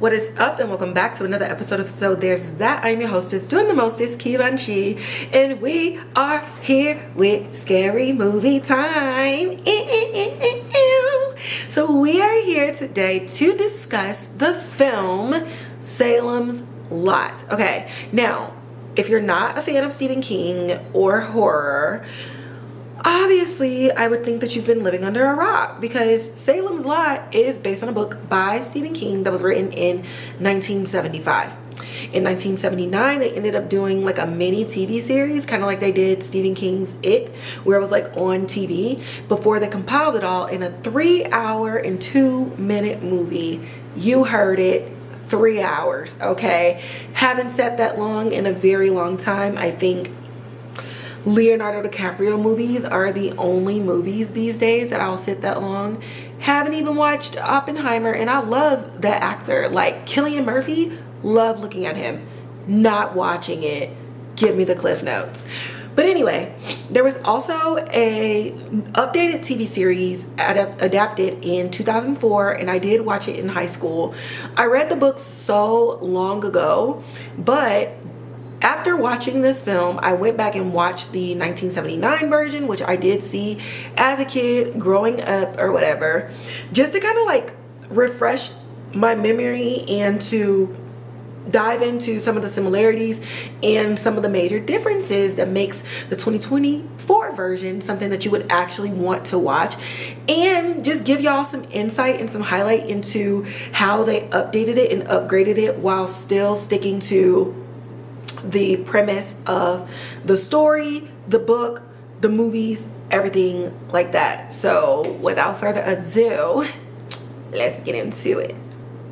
What is up, and welcome back to another episode of So There's That. I'm your hostess, doing the mostest, Kivanchi, and we are here with Scary Movie Time. So we are here today to discuss the film Salem's Lot. Okay, now, if you're not a fan of Stephen King or horror, obviously, I would think that you've been living under a rock, because Salem's Lot is based on a book by Stephen King that was written in 1975. In 1979, they ended up doing like a mini TV series, kind of like they did Stephen King's It, where it was like on TV, before they compiled it all in a 3-hour and 2-minute movie. You heard it, 3 hours, okay? Haven't sat that long in a very long time. I think Leonardo DiCaprio movies are the only movies these days that I'll sit that long. Haven't even watched Oppenheimer, and I love that actor. Like Cillian Murphy, love looking at him. Not watching it. Give me the Cliff Notes. But anyway, there was also a updated TV series adapted in 2004, and I did watch it in high school. I read the book so long ago, but after watching this film, I went back and watched the 1979 version, which I did see as a kid growing up or whatever, just to kind of like refresh my memory and to dive into some of the similarities and some of the major differences that makes the 2024 version something that you would actually want to watch, and just give y'all some insight and some highlight into how they updated it and upgraded it while still sticking to the premise of the story, the book, the movies, everything like that. So without further ado, let's get into it.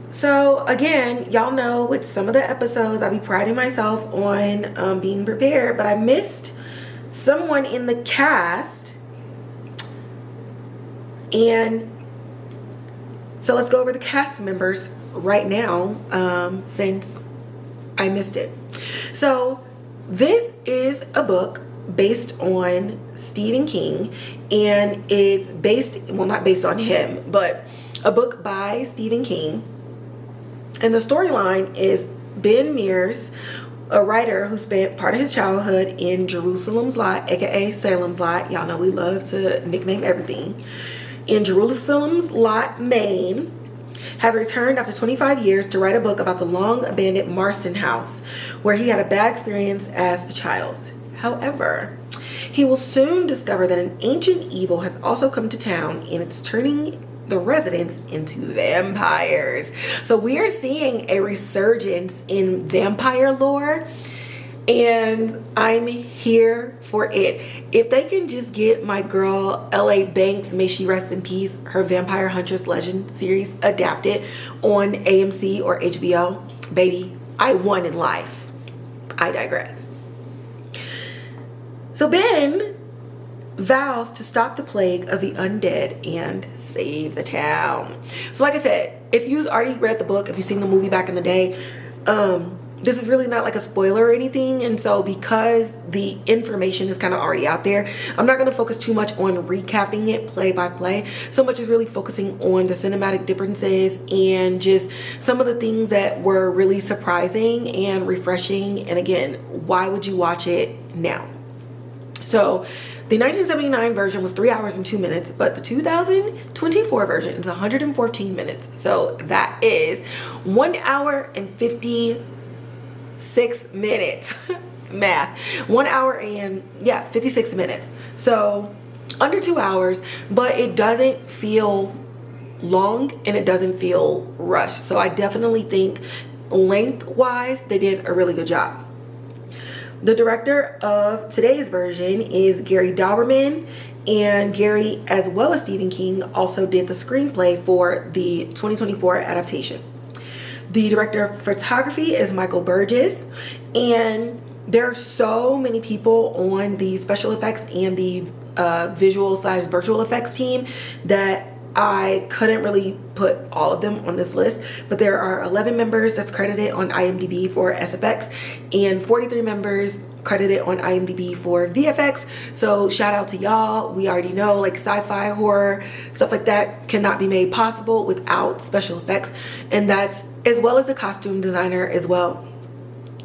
So again, y'all know with some of the episodes, I be priding myself on being prepared, but I missed someone in the cast. And so let's go over the cast members right now, since I missed it. So this is a book based on Stephen King, and it's based, well, not based on him, but a book by Stephen King. And the storyline is Ben Mears, a writer who spent part of his childhood in Jerusalem's Lot, aka Salem's Lot. Y'all know we love to nickname everything. In Jerusalem's Lot, Maine, has returned after 25 years to write a book about the long-abandoned Marsten House, where he had a bad experience as a child. However, he will soon discover that an ancient evil has also come to town, and it's turning the residents into vampires. So we are seeing a resurgence in vampire lore, and I'm here for it. If they can just get my girl L.A. Banks, may she rest in peace, her Vampire Huntress Legend series adapted on AMC or HBO, baby, I won in life. I digress. So Ben vows to stop the plague of the undead and save the town. So like I said, if you've already read the book, if you've seen the movie back in the day, this is really not like a spoiler or anything. And so because the information is kind of already out there, I'm not going to focus too much on recapping it play by play. So much as really focusing on the cinematic differences and just some of the things that were really surprising and refreshing. And again, why would you watch it now? So the 1979 version was 3 hours and 2 minutes, but the 2024 version is 114 minutes. So that is 1 hour and 56 minutes. Math. 1 hour and 56 minutes. So under 2 hours, but it doesn't feel long and it doesn't feel rushed. So I definitely think lengthwise they did a really good job. The director of today's version is Gary Dauberman, and Gary, as well as Stephen King, also did the screenplay for the 2024 adaptation. The director of photography is Michael Burgess, and there are so many people on the special effects and the visual/virtual effects team that I couldn't really put all of them on this list, but there are 11 members that's credited on IMDb for SFX and 43 members credited on IMDb for VFX. So shout out to y'all. We already know like sci-fi, horror, stuff like that cannot be made possible without special effects. And that's as well as a costume designer as well.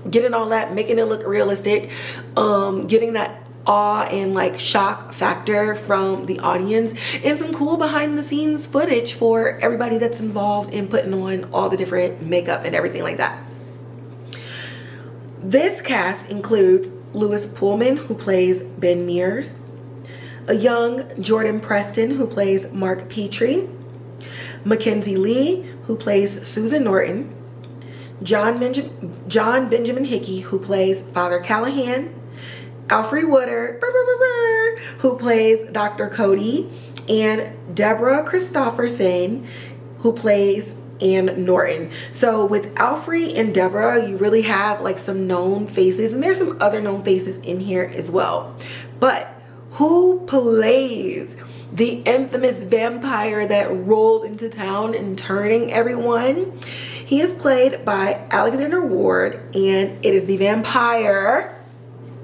Getting all that, making it look realistic, getting that awe and like shock factor from the audience, and some cool behind the scenes footage for everybody that's involved in putting on all the different makeup and everything like that. This cast includes Louis Pullman, who plays Ben Mears, a young Jordan Preston, who plays Mark Petrie, Makenzie Leigh, who plays Susan Norton, John Benjamin Hickey, who plays Father Callahan, Alfre Woodard, who plays Dr. Cody, and Deborah Christofferson, who plays Ann Norton. So with Alfre and Deborah, you really have like some known faces, and there's some other known faces in here as well. But who plays the infamous vampire that rolled into town and turning everyone? He is played by Alexander Ward, and it is the vampire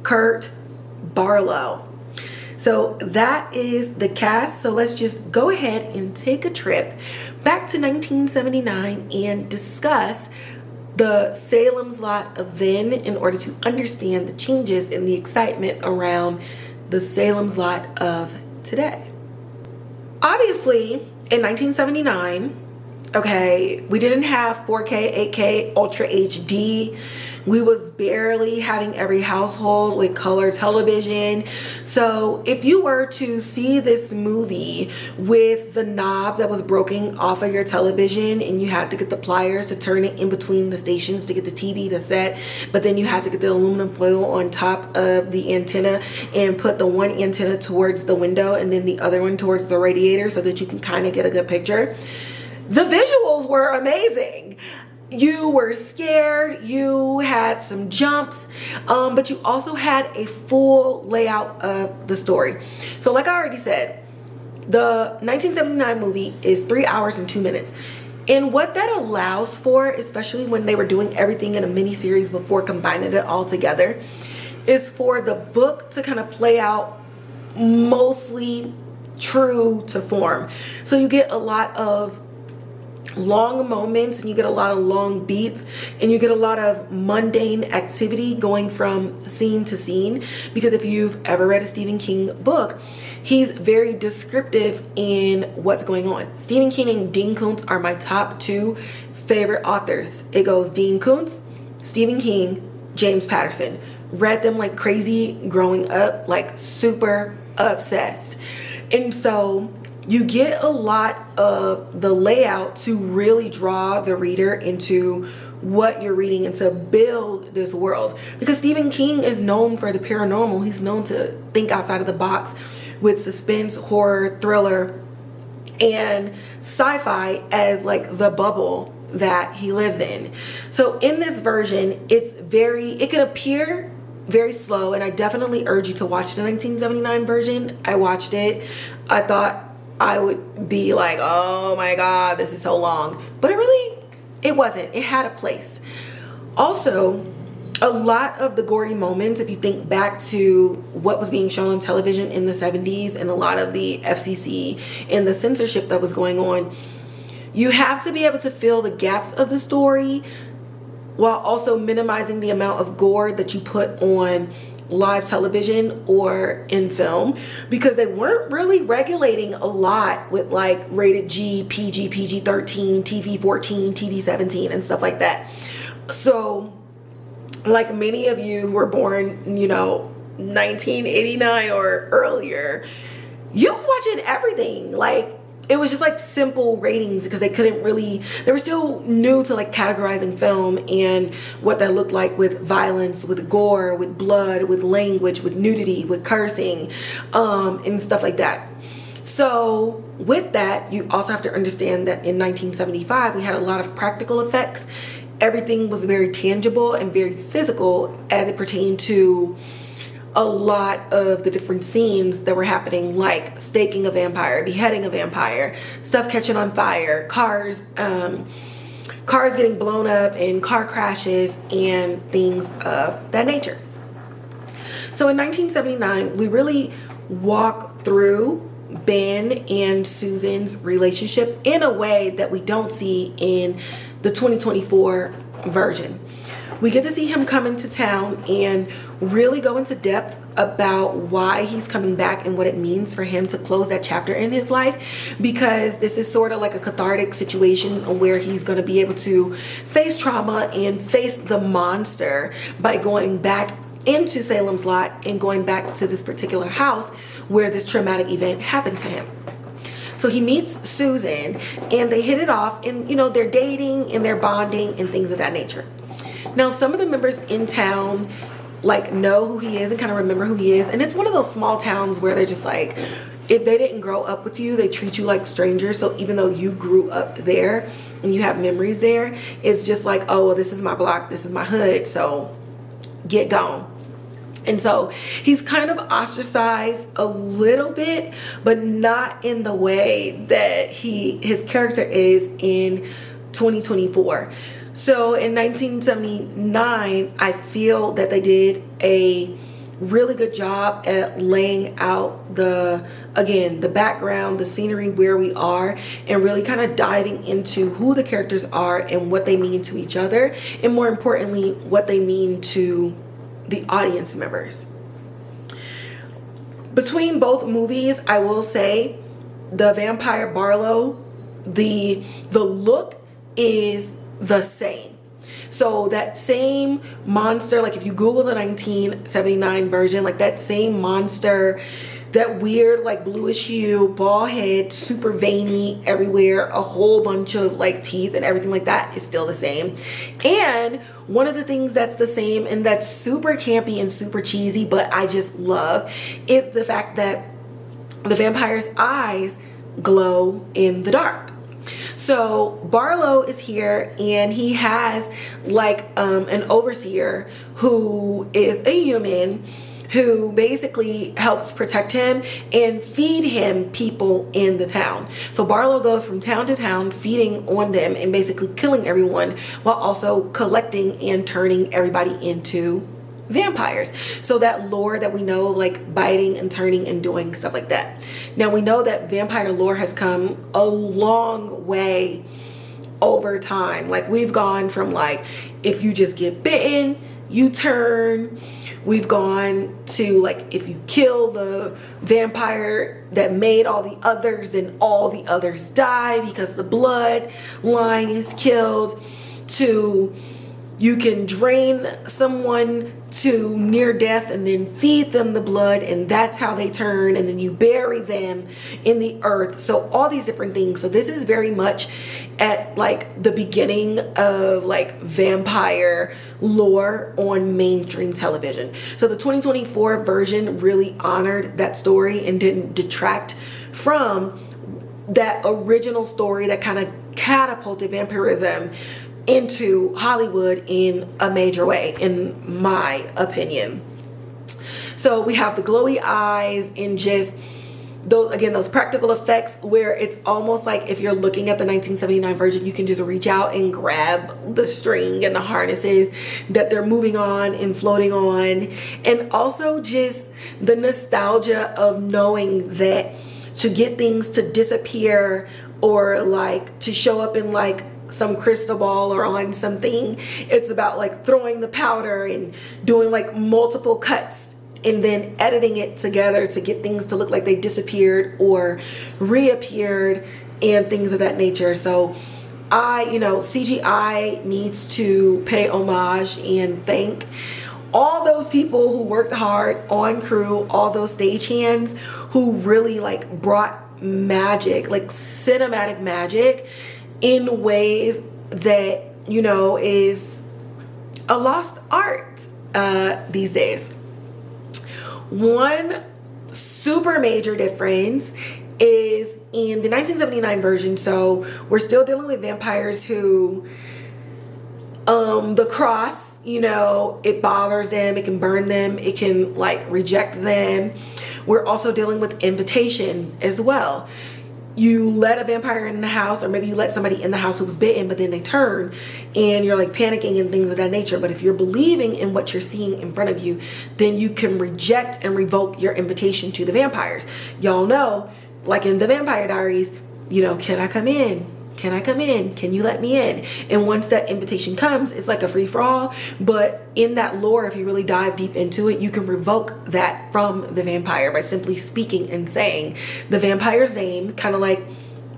Kurt Barlow. So that is the cast. So let's just go ahead and take a trip back to 1979 and discuss the Salem's Lot of then in order to understand the changes and the excitement around the Salem's Lot of today. Obviously, in 1979, okay, we didn't have 4K, 8K, Ultra HD. We was barely having every household with color television. So if you were to see this movie with the knob that was broken off of your television, and you had to get the pliers to turn it in between the stations to get the TV to set, but then you had to get the aluminum foil on top of the antenna and put the one antenna towards the window and then the other one towards the radiator so that you can kind of get a good picture. The visuals were amazing. You were scared, you had some jumps, but you also had a full layout of the story. So like I already said, the 1979 movie is 3 hours and 2 minutes. And what that allows for, especially when they were doing everything in a mini series before combining it all together, is for the book to kind of play out mostly true to form. So you get a lot of long moments, and you get a lot of long beats, and you get a lot of mundane activity going from scene to scene. Because if you've ever read a Stephen King book, he's very descriptive in what's going on. Stephen King and Dean Koontz are my top two favorite authors. It goes Dean Koontz, Stephen King, James Patterson. Read them like crazy growing up, like super obsessed. And so you get a lot of the layout to really draw the reader into what you're reading and to build this world. Because Stephen King is known for the paranormal. He's known to think outside of the box with suspense, horror, thriller, and sci-fi as like the bubble that he lives in. So in this version, it could appear very slow, and I definitely urge you to watch the 1979 version. I watched it. I thought I would be like, oh my God, this is so long. But it wasn't. It had a place. Also, a lot of the gory moments, if you think back to what was being shown on television in the 70s and a lot of the FCC and the censorship that was going on, you have to be able to fill the gaps of the story while also minimizing the amount of gore that you put on live television or in film, because they weren't really regulating a lot with like rated G, PG, PG-13, TV-14, TV-17 and stuff like that. So like many of you who were born, 1989 or earlier, you was watching everything. Like it was just like simple ratings because they were still new to like categorizing film and what that looked like with violence, with gore, with blood, with language, with nudity, with cursing, and stuff like that. So with that, you also have to understand that in 1975, we had a lot of practical effects. Everything was very tangible and very physical as it pertained to a lot of the different scenes that were happening, like staking a vampire, beheading a vampire, stuff catching on fire, cars getting blown up in car crashes and things of that nature. So in 1979, we really walk through Ben and Susan's relationship in a way that we don't see in the 2024 version. We get to see him come into town and really go into depth about why he's coming back and what it means for him to close that chapter in his life, because this is sort of like a cathartic situation where he's going to be able to face trauma and face the monster by going back into Salem's Lot and going back to this particular house where this traumatic event happened to him. So he meets Susan and they hit it off, and they're dating and they're bonding and things of that nature. Now, some of the members in town know who he is and kind of remember who he is, and it's one of those small towns where they're just like, if they didn't grow up with you, they treat you like strangers. So even though you grew up there and you have memories there, it's just like, oh, well, this is my block, this is my hood, so get gone. And so he's kind of ostracized a little bit, but not in the way that his character is in 2024. So in 1979, I feel that they did a really good job at laying out the background, the scenery, where we are, and really kind of diving into who the characters are and what they mean to each other, and more importantly, what they mean to the audience members. Between both movies, I will say the vampire Barlow, the look is the same. So that same monster, if you Google the 1979 version, that same monster, that weird bluish hue, bald head, super veiny everywhere, a whole bunch of teeth and everything like that is still the same. And one of the things that's the same and that's super campy and super cheesy, but I just love, is the fact that the vampire's eyes glow in the dark. So Barlow is here and he has an overseer who is a human who basically helps protect him and feed him people in the town. So Barlow goes from town to town feeding on them and basically killing everyone while also collecting and turning everybody into vampires. So that lore that we know, biting and turning and doing stuff like that. Now we know that vampire lore has come a long way over time. We've gone from if you just get bitten, you turn. We've gone to if you kill the vampire that made all the others, and all the others die because the blood line is killed, to you can drain someone to near death and then feed them the blood, and that's how they turn, and then you bury them in the earth. So all these different things. So this is very much at the beginning of vampire lore on mainstream television. So the 2024 version really honored that story and didn't detract from that original story that kind of catapulted vampirism into Hollywood in a major way, in my opinion. So we have the glowy eyes and just those practical effects where it's almost if you're looking at the 1979 version, you can just reach out and grab the string and the harnesses that they're moving on and floating on. And also just the nostalgia of knowing that to get things to disappear or to show up in some crystal ball or on something, it's about throwing the powder and doing multiple cuts and then editing it together to get things to look like they disappeared or reappeared and things of that nature. So CGI needs to pay homage and thank all those people who worked hard on crew, all those stagehands who really brought magic, cinematic magic, in ways that is a lost art these days. One super major difference is in the 1979 version. So we're still dealing with vampires who the cross, it bothers them, it can burn them, it can reject them. We're also dealing with invitation as well. you let a vampire in the house, or maybe you let somebody in the house who was bitten, but then they turn and you're like panicking and things of that nature. But if you're believing in what you're seeing in front of you, then you can reject and revoke your invitation to the vampires. Y'all know, like in the Vampire Diaries, you know, can I come in? Can I come in? Can you let me in? And once that invitation comes, it's like a free-for-all. But in that lore, if you really dive deep into it, you can revoke that from the vampire by simply speaking and saying the vampire's name, kind of like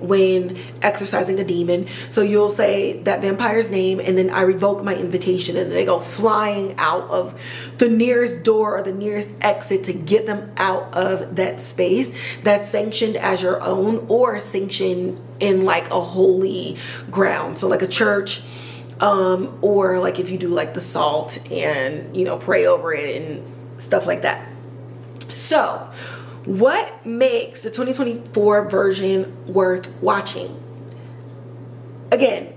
when exorcising a demon. So you'll say that vampire's name, and then I revoke my invitation, and then they go flying out of the nearest door or the nearest exit to get them out of that space that's sanctioned as your own, or sanctioned in like a holy ground. So like a church, or like if you do like the salt and, you know, pray over it and stuff like that. So what makes the 2024 version worth watching? Again,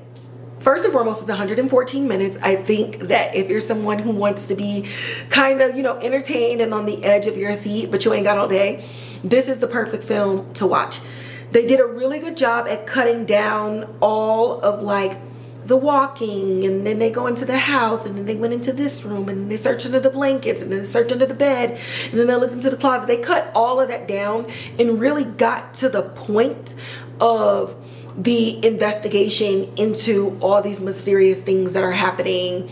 first and foremost, it's 114 minutes. I think that if you're someone who wants to be kind of, you know, entertained and on the edge of your seat, but you ain't got all day, this is the perfect film to watch. They did a really good job at cutting down all of like the walking, and then they go into the house, and then they went into this room, and they search under the blankets, and then they search under the bed, and then they look into the closet. They cut all of that down and really got to the point of the investigation into all these mysterious things that are happening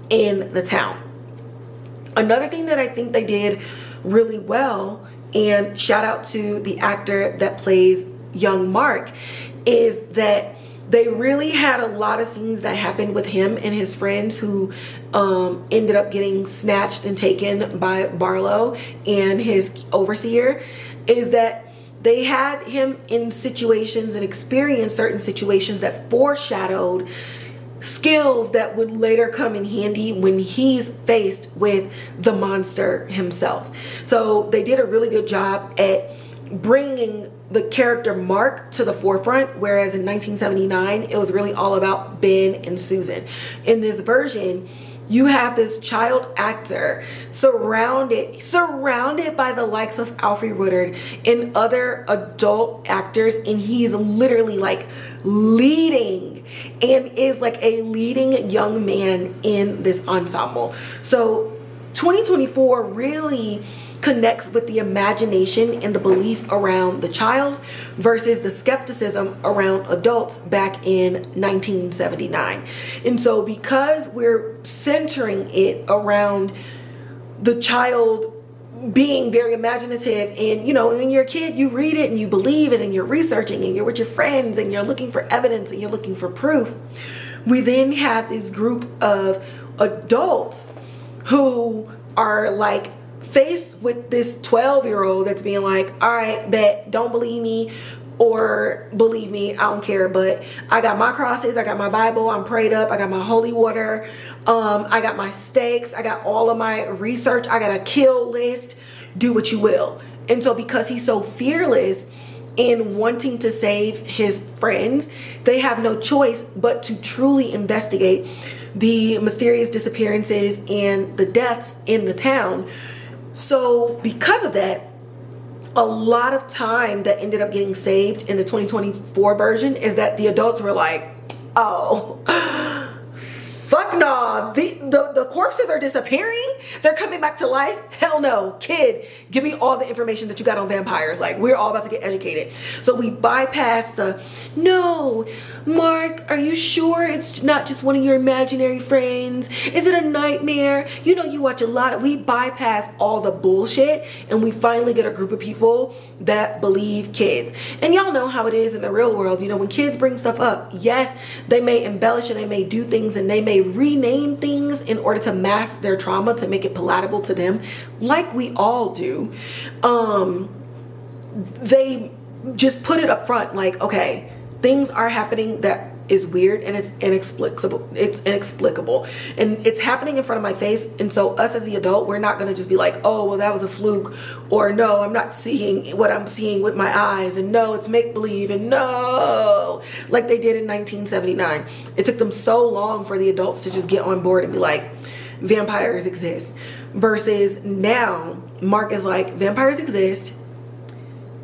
in the town. Another thing that I think they did really well, and shout out to the actor that plays young Mark, is that they really had a lot of scenes that happened with him and his friends who ended up getting snatched and taken by Barlow and his overseer, is that they had him in situations and experienced certain situations that foreshadowed skills that would later come in handy when he's faced with the monster himself. So they did a really good job at bringing the character Mark to the forefront, whereas in 1979 it was really all about Ben and Susan. In this version, you have this child actor surrounded by the likes of Alfre Woodard and other adult actors, and he's literally like leading and is like a leading young man in this ensemble. So 2024 really connects with the imagination and the belief around the child versus the skepticism around adults back in 1979. And so because we're centering it around the child being very imaginative, and you know, when you're a kid, you read it and you believe it and you're researching and you're with your friends and you're looking for evidence and you're looking for proof, we then have this group of adults who are like faced with this 12-year-old that's being like, all right, bet, don't believe me or believe me, I don't care, but I got my crosses, I got my Bible, I'm prayed up, I got my holy water, I got my stakes, I got all of my research, I got a kill list, do what you will. And so because he's so fearless in wanting to save his friends, they have no choice but to truly investigate the mysterious disappearances and the deaths in the town. So because of that, a lot of time that ended up getting saved in the 2024 version is that the adults were like, oh, fuck no, the corpses are disappearing, they're coming back to life, hell no, kid, give me all the information that you got on vampires, like we're all about to get educated. So we bypass the, no, Mark, are you sure it's not just one of your imaginary friends? Is it a nightmare? You know, you watch a lot of, we bypass all the bullshit and we finally get a group of people that believe kids. And y'all know how it is in the real world. You know, when kids bring stuff up, yes, they may embellish and they may do things and they may rename things in order to mask their trauma to make it palatable to them, like we all do. They just put it up front like, okay, things are happening that is weird and it's inexplicable. And it's happening in front of my face. And so us as the adult, we're not going to just be like, oh, well, that was a fluke, or no, I'm not seeing what I'm seeing with my eyes, and no, it's make-believe, and no, like they did in 1979. It took them so long for the adults to just get on board and be like, vampires exist. Versus now, Mark is like, vampires exist.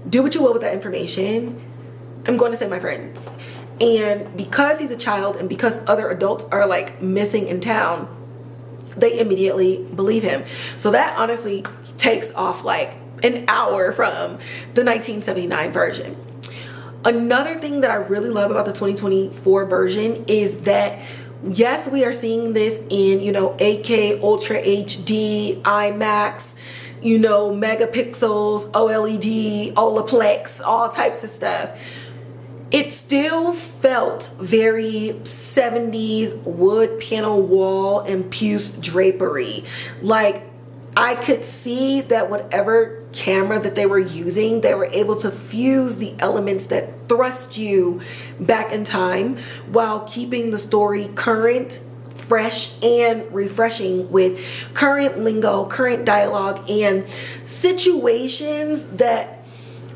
Do what you will with that information. I'm going to save my friends. And because he's a child and because other adults are like missing in town, they immediately believe him. So that honestly takes off like an hour from the 1979 version. Another thing that I really love about the 2024 version is that yes, we are seeing this in, you know, 8K, Ultra HD, IMAX, you know, megapixels, OLED, Olaplex, all types of stuff. It still felt very 70s wood panel wall and puce drapery. Like, I could see that whatever camera that they were using, they were able to fuse the elements that thrust you back in time while keeping the story current, fresh, and refreshing with current lingo, current dialogue, and situations that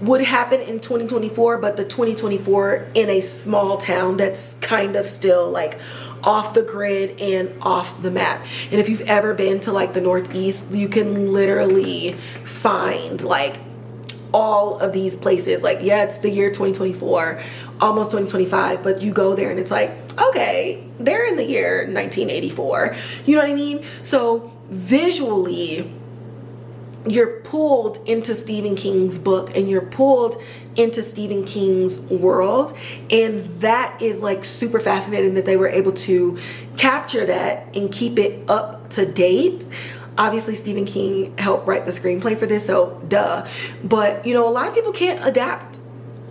would happen in 2024, but the 2024 in a small town that's kind of still like off the grid and off the map. And if you've ever been to like the Northeast, you can literally find like all of these places. Like, yeah, it's the year 2024, almost 2025, but you go there and it's like, okay, they're in the year 1984. You know what I mean? So visually, you're pulled into Stephen King's book and you're pulled into Stephen King's world, and that is like super fascinating that they were able to capture that and keep it up to date. Obviously Stephen King helped write the screenplay for this, so duh. But you know, a lot of people can't adapt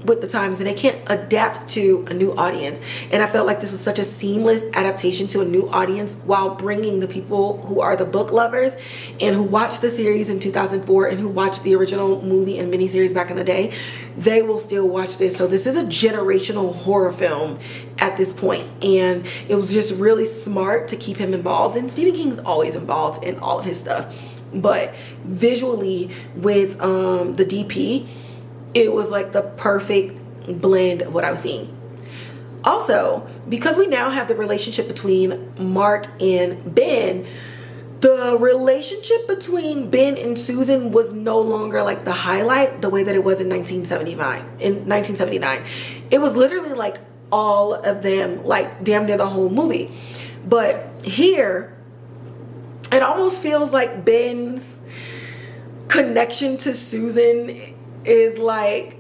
with the times and they can't adapt to a new audience, and I felt like this was such a seamless adaptation to a new audience while bringing the people who are the book lovers and who watched the series in 2004 and who watched the original movie and miniseries back in the day. They will still watch this. So this is a generational horror film at this point, and it was just really smart to keep him involved, and Stephen King's always involved in all of his stuff, but visually with the DP, it was like the perfect blend of what I was seeing. Also, because we now have the relationship between Mark and Ben, the relationship between Ben and Susan was no longer like the highlight the way that it was in 1979. It was literally like all of them, like damn near the whole movie. But here, it almost feels like Ben's connection to Susan is like,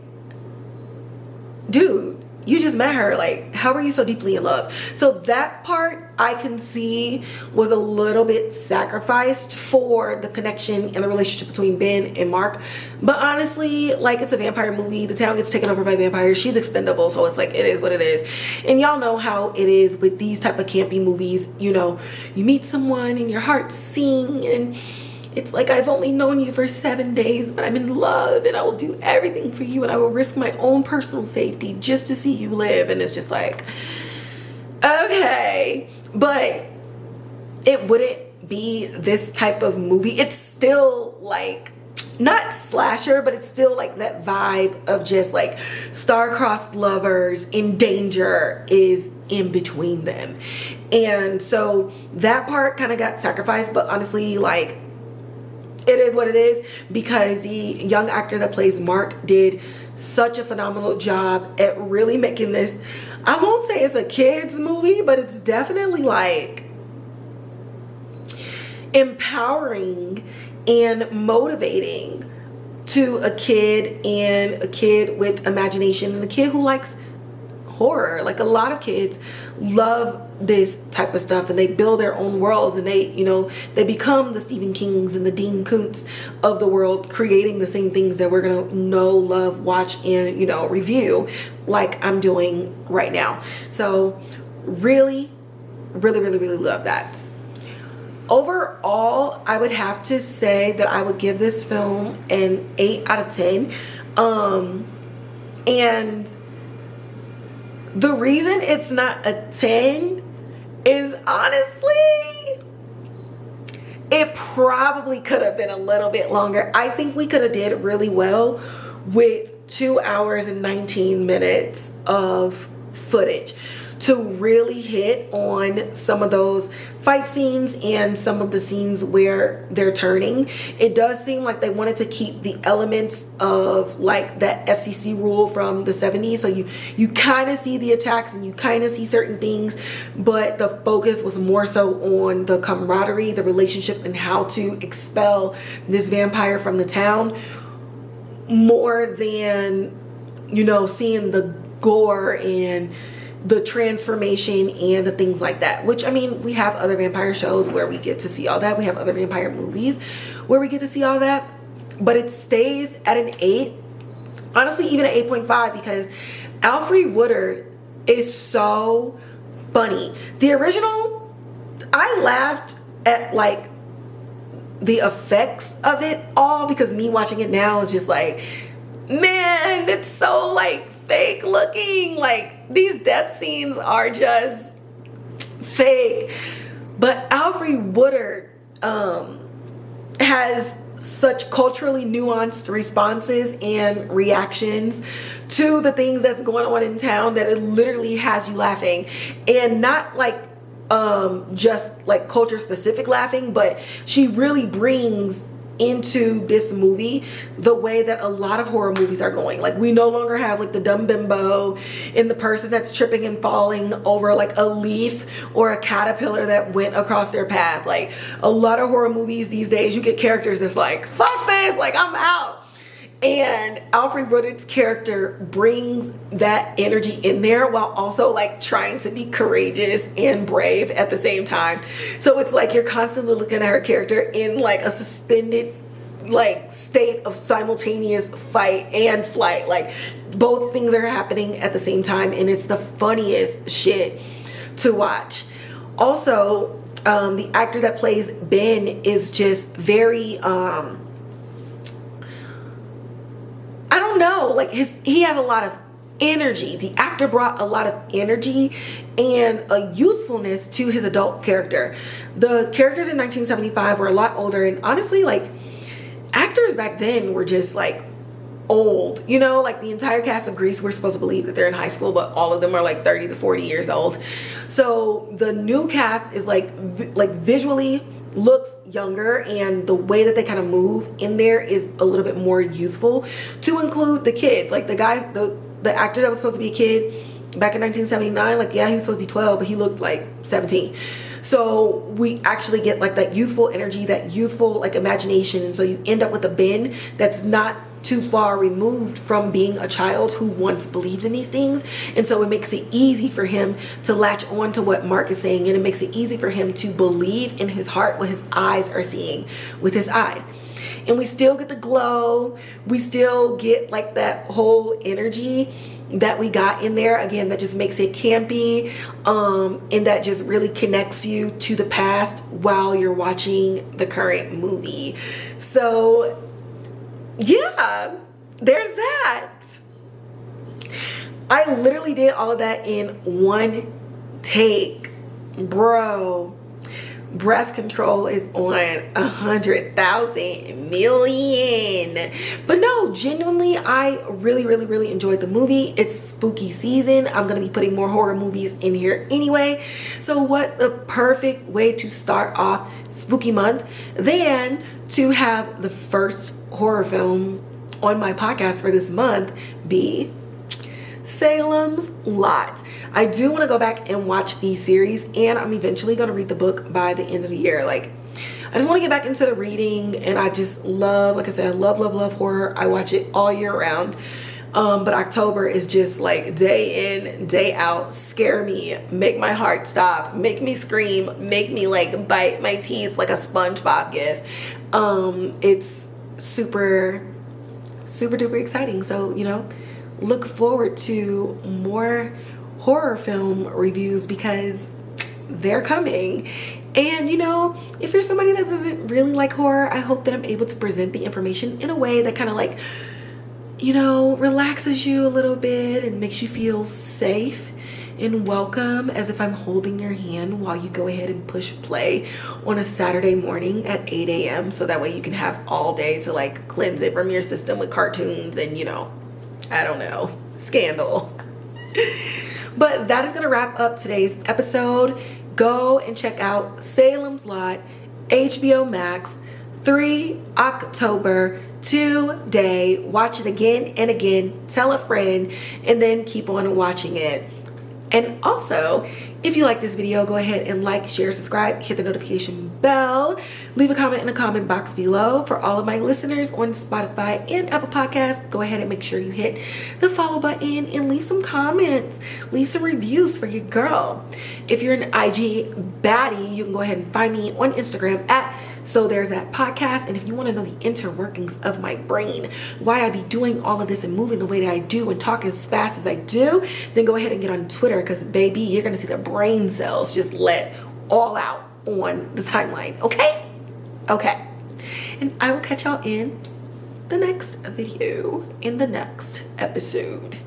dude, you just met her, like how are you so deeply in love? So that part I can see was a little bit sacrificed for the connection and the relationship between Ben and Mark. But honestly, like, it's a vampire movie, the town gets taken over by vampires, she's expendable, so it's like, it is what it is. And y'all know how it is with these type of campy movies. You know, you meet someone and your heart's sing, and it's like, I've only known you for 7 days, but I'm in love and I will do everything for you and I will risk my own personal safety just to see you live. And it's just like, okay. But it wouldn't be this type of movie. It's still like, not slasher, but it's still like that vibe of just like star-crossed lovers in danger is in between them. And so that part kind of got sacrificed, but honestly, like, it is what it is, because the young actor that plays Mark did such a phenomenal job at really making this, I won't say it's a kid's movie, but it's definitely like empowering and motivating to a kid, and a kid with imagination, and a kid who likes horror. Like, a lot of kids love this type of stuff and they build their own worlds, and they, you know, they become the Stephen Kings and the Dean Koontz of the world, creating the same things that we're gonna know, love, watch, and, you know, review like I'm doing right now. So really love that. Overall, I would have to say that I would give this film an 8 out of 10. And the reason it's not a 10 is honestly, it probably could have been a little bit longer. I think we could have did really well with 2 hours and 19 minutes of footage. to really hit on some of those fight scenes and some of the scenes where they're turning. It does seem like they wanted to keep the elements of like that FCC rule from the 70s. So you kind of see the attacks and you kind of see certain things, but the focus was more so on the camaraderie, the relationship, and how to expel this vampire from the town, more than, you know, seeing the gore and the transformation and the things like that. Which, I mean, we have other vampire shows where we get to see all that. We have other vampire movies where we get to see all that. But it stays at an 8. Honestly, even an 8.5, because Alfre Woodard is so funny. The original, I laughed at like the effects of it all, because me watching it now is just like, man, it's so like fake looking. Like these death scenes are just fake. But Alfre Woodard has such culturally nuanced responses and reactions to the things that's going on in town that it literally has you laughing. And not like just like culture specific laughing, but she really brings into this movie the way that a lot of horror movies are going. Like, we no longer have like the dumb bimbo and the person that's tripping and falling over like a leaf or a caterpillar that went across their path. Like, a lot of horror movies these days, you get characters that's like, fuck this, like I'm out. And Alfre Woodard's character brings that energy in there while also like trying to be courageous and brave at the same time. So it's like you're constantly looking at her character in like a suspended like state of simultaneous fight and flight. Like both things are happening at the same time, and it's the funniest shit to watch. Also, the actor that plays Ben is just very I don't know, like he has a lot of energy. The actor brought a lot of energy and a youthfulness to his adult character. The characters in 1975 were a lot older, and honestly, like, actors back then were just like old, you know, like the entire cast of Grease, we're supposed to believe that they're in high school, but all of them are like 30 to 40 years old. So the new cast is like visually looks younger, and the way that they kind of move in there is a little bit more youthful, to include the kid. Like the guy, the actor that was supposed to be a kid back in 1979, like, yeah, he was supposed to be 12, but he looked like 17. So we actually get like that youthful energy, that youthful like imagination, and so you end up with a Ben that's not too far removed from being a child who once believed in these things. And so it makes it easy for him to latch on to what Mark is saying, and it makes it easy for him to believe in his heart what his eyes are seeing with his eyes. And we still get the glow, we still get like that whole energy that we got in there, again, that just makes it campy, and that just really connects you to the past while you're watching the current movie. So yeah, there's that. I literally did all of that in one take, bro. Breath control is on 100,000 million. But no, genuinely, I really enjoyed the movie. It's spooky season. I'm gonna be putting more horror movies in here anyway. So what a perfect way to start off spooky month than to have the first horror film on my podcast for this month be Salem's Lot. I do want to go back and watch the series, and I'm eventually going to read the book by the end of the year. Like, I just want to get back into the reading, and I just love, like I said, I love horror. I watch it all year round. But October is just like day in, day out, scare me, make my heart stop, make me scream, make me like bite my teeth like a SpongeBob gif. It's super duper exciting. So, you know, look forward to more horror film reviews because they're coming. And, you know, if you're somebody that doesn't really like horror, I hope that I'm able to present the information in a way that kind of like, you know, relaxes you a little bit and makes you feel safe and welcome, as if I'm holding your hand while you go ahead and push play on a Saturday morning at 8 a.m. so that way you can have all day to like cleanse it from your system with cartoons and, you know, I don't know, Scandal. But that is going to wrap up today's episode. Go and check out Salem's Lot, HBO Max, 3 October today. Watch it again and again. Tell a friend and then keep on watching it. And also, if you like this video, go ahead and like, share, subscribe, hit the notification bell, leave a comment in the comment box below. For all of my listeners on Spotify and Apple Podcasts, go ahead and make sure you hit the follow button and leave some comments, leave some reviews for your girl. If you're an IG baddie, you can go ahead and find me on Instagram at So There's That Podcast. And if you want to know the inner workings of my brain, why I be doing all of this and moving the way that I do and talk as fast as I do, then go ahead and get on Twitter, because baby, you're going to see the brain cells just let all out on the timeline. Okay? Okay. And I will catch y'all in the next video, in the next episode.